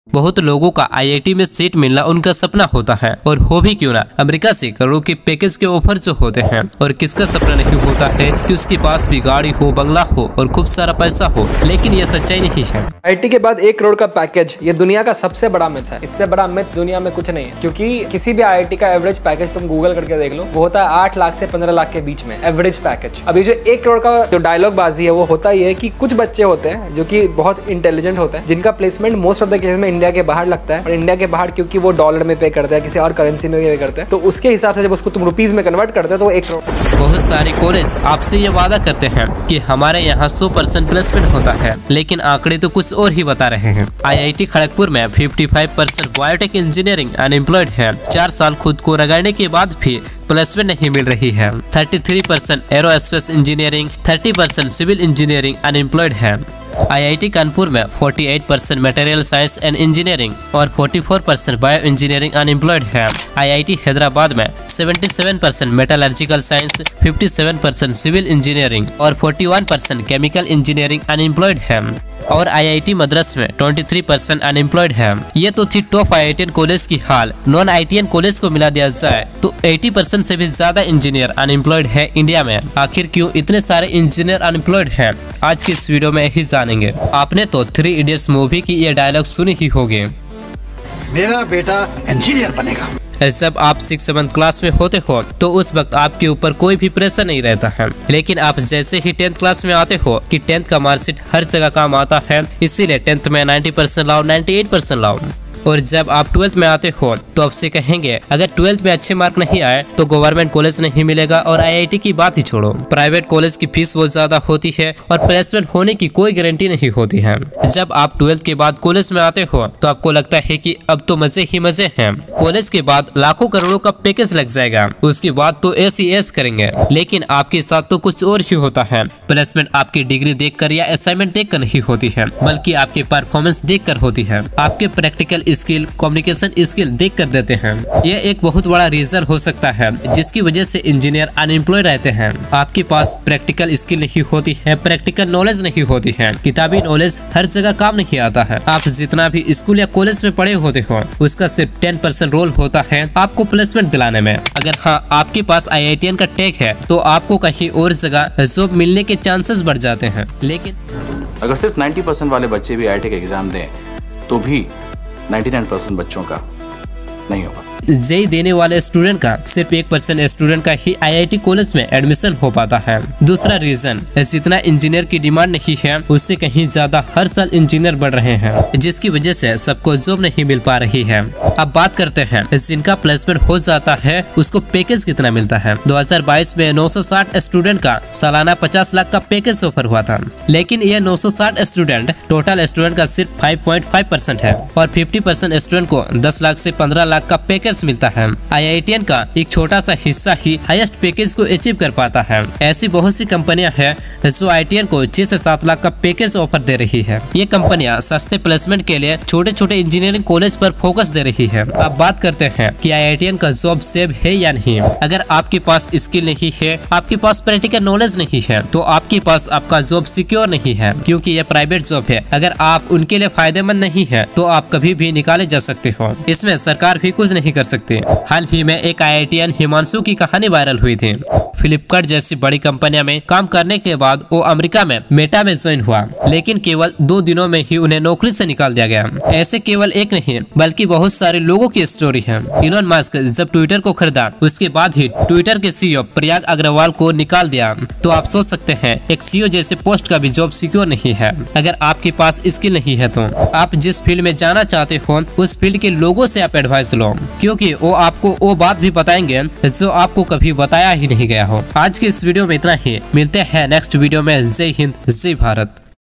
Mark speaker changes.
Speaker 1: बहुत लोगों का आईआईटी में सीट मिलना उनका सपना होता है, और हो भी क्यों ना, अमेरिका से करोड़ों के पैकेज के ऑफर जो होते हैं। और किसका सपना नहीं होता है कि उसके पास भी गाड़ी हो, बंगला हो और खूब सारा पैसा हो, लेकिन यह सच्चाई नहीं है।
Speaker 2: आईआईटी के बाद 1 करोड़ का पैकेज, ये दुनिया का सबसे बड़ा मिथ है। इससे बड़ा मिथ दुनिया में कुछ नहीं है, क्योंकि किसी भी आईआईटी का एवरेज पैकेज तुम गूगल करके देख लो, वो होता है 8 लाख से 15 लाख के बीच में एवरेज पैकेज। अभी जो 1 करोड़ का जो डायलॉग बाजी है वो होता ही है कि कुछ बच्चे होते हैं जो कि बहुत इंटेलिजेंट होते हैं, जिनका placement most of the case में इंडिया के बाहर लगता है। और इंडिया के बाहर क्योंकि वो डॉलर में पे करता है, किसी और करेंसी में पे करते हैं, तो उसके हिसाब से जब उसको तुम रुपीज में कन्वर्ट करते हैं तो 1 करोड़।
Speaker 1: बहुत सारे कॉलेज आपसे ये वादा करते हैं कि हमारे यहाँ 100% प्लेसमेंट होता है, लेकिन आंकड़े तो कुछ और ही बता रहे हैं। आईआईटी खड़गपुर में 55% बायोटेक इंजीनियरिंग अनएम्प्लॉयड है। 4 साल खुद को रगड़ने के बाद भी प्लेसमेंट नहीं मिल रही है। 33% aerospace engineering, 30% civil engineering unemployed है। आईआईटी कानपुर में 48% मटेरियल साइंस एंड इंजीनियरिंग और 44% बायो इंजीनियरिंग अनएम्प्लॉयड है। आईआईटी हैदराबाद में 77% मेटलर्जिकल साइंस, 57% सिविल इंजीनियरिंग और 41% केमिकल इंजीनियरिंग अनएम्प्लॉयड है। और आईआईटी मद्रास में 23% अनएम्प्लॉयड है। ये तो थी टॉप आईआईटीएन कॉलेज की हाल। नॉन आईआईटीएन कॉलेज को मिला दिया जाए तो 80% से भी ज्यादा इंजीनियर अनएम्प्लॉयड है इंडिया में। आखिर क्यों इतने सारे इंजीनियर अनएम्प्लॉयड हैं, आज की इस वीडियो में यही जानेंगे। आपने तो 3 इडियट्स मूवी की ये डायलॉग सुनी ही होगी,
Speaker 3: मेरा बेटा इंजीनियर बनेगा।
Speaker 1: जब आप 6-7 क्लास में होते हो तो उस वक्त आपके ऊपर कोई भी प्रेशर नहीं रहता है, लेकिन आप जैसे ही 10th क्लास में आते हो कि 10th का मार्कशीट हर जगह काम आता है, इसीलिए 10th में 90% लाओ, 98% लाओ। और जब आप 12th में आते हो तो आपसे कहेंगे अगर 12th में अच्छे मार्क नहीं आए तो गवर्नमेंट कॉलेज नहीं मिलेगा, और आईआईटी की बात ही छोड़ो। प्राइवेट कॉलेज की फीस बहुत ज्यादा होती है और प्लेसमेंट होने की कोई गारंटी नहीं होती है। जब आप 12th के बाद कॉलेज में आते हो तो आपको लगता है कि अब तो मजे ही मजे हैं। कॉलेज के बाद लाखों करोड़ों का पैकेज लग जाएगा, उसके बाद तो ऐस करेंगे, लेकिन आपके साथ तो कुछ और ही होता है। प्लेसमेंट आपकी डिग्री देखकर या असाइनमेंट देखकर नहीं होती है, बल्कि आपके परफॉर्मेंस देखकर होती है। आपके प्रैक्टिकल स्किल, कम्युनिकेशन स्किल देख कर देते हैं। यह एक बहुत बड़ा रीजन हो सकता है जिसकी वजह से इंजीनियर अनएम्प्लॉयड रहते हैं। आपके पास प्रैक्टिकल स्किल नहीं होती है, प्रैक्टिकल नॉलेज नहीं होती है, किताबी नॉलेज हर जगह काम नहीं आता है। आप जितना भी स्कूल या कॉलेज में पढ़े होते हो उसका सिर्फ 10% रोल होता है आपको प्लेसमेंट दिलाने में। अगर हाँ आपके पास आईआईटीएन का टैग है तो आपको कहीं और जगह जॉब मिलने के चांसेस बढ़ जाते हैं। लेकिन
Speaker 4: अगर सिर्फ 90% वाले बच्चे भी आईआईटी का एग्जाम दें तो भी 99% बच्चों का नहीं होगा।
Speaker 1: जेई देने वाले स्टूडेंट का सिर्फ 1% स्टूडेंट का ही आईआईटी कॉलेज में एडमिशन हो पाता है। दूसरा रीजन, जितना इंजीनियर की डिमांड नहीं है उससे कहीं ज्यादा हर साल इंजीनियर बढ़ रहे हैं, जिसकी वजह से सबको जॉब नहीं मिल पा रही है। अब बात करते हैं जिनका प्लेसमेंट हो जाता है उसको पैकेज कितना मिलता है। 2022 में 960 स्टूडेंट का सालाना 50 लाख का पैकेज ऑफर हुआ था, लेकिन यह 960 स्टूडेंट टोटल स्टूडेंट का सिर्फ 5.5% है, और 50% स्टूडेंट को 10 लाख से 15 लाख का पैकेज मिलता है। आईआईटीएन का एक छोटा सा हिस्सा ही हाईएस्ट पैकेज को अचीव कर पाता है। ऐसी बहुत सी कंपनियां हैं जो आईआईटीएन को 6 से 7 लाख का पैकेज ऑफर दे रही है। ये कंपनियां सस्ते प्लेसमेंट के लिए छोटे छोटे इंजीनियरिंग कॉलेज पर फोकस दे रही है। अब बात करते हैं कि आईआईटीएन का जॉब सेव है या नहीं। अगर आपके पास स्किल नहीं है, आपके पास प्रैक्टिकल नॉलेज नहीं है, तो आपके पास आपका जॉब सिक्योर नहीं है, क्योंकि ये प्राइवेट जॉब है। अगर आप उनके लिए फायदेमंद नहीं है तो आप कभी भी निकाले जा सकते हो, इसमें सरकार भी कुछ नहीं कर सकती। हाल ही में एक आईआईटीएन हिमांशु की कहानी वायरल हुई थी। फ्लिपकार्ट जैसी बड़ी कंपनियों में काम करने के बाद वो अमेरिका में मेटा में ज्वाइन हुआ, लेकिन केवल 2 दिनों में ही उन्हें नौकरी से निकाल दिया गया। ऐसे केवल एक नहीं बल्कि बहुत सारे लोगों की स्टोरी है। इलोन मस्क जब ट्विटर को खरीदा उसके बाद ही ट्विटर के सीईओ प्रयाग अग्रवाल को निकाल दिया। तो आप सोच सकते हैं एक सीईओ जैसे पोस्ट का भी जॉब सिक्योर नहीं है। अगर आपके पास स्किल नहीं है तो आप जिस फील्ड में जाना चाहते हो उस फील्ड के लोगों से आप एडवाइस लो, क्योंकि वो आपको वो बात भी बताएंगे जो आपको कभी बताया ही नहीं गया हो। आज की इस वीडियो में इतना ही, मिलते हैं नेक्स्ट वीडियो में। जय हिंद, जय भारत।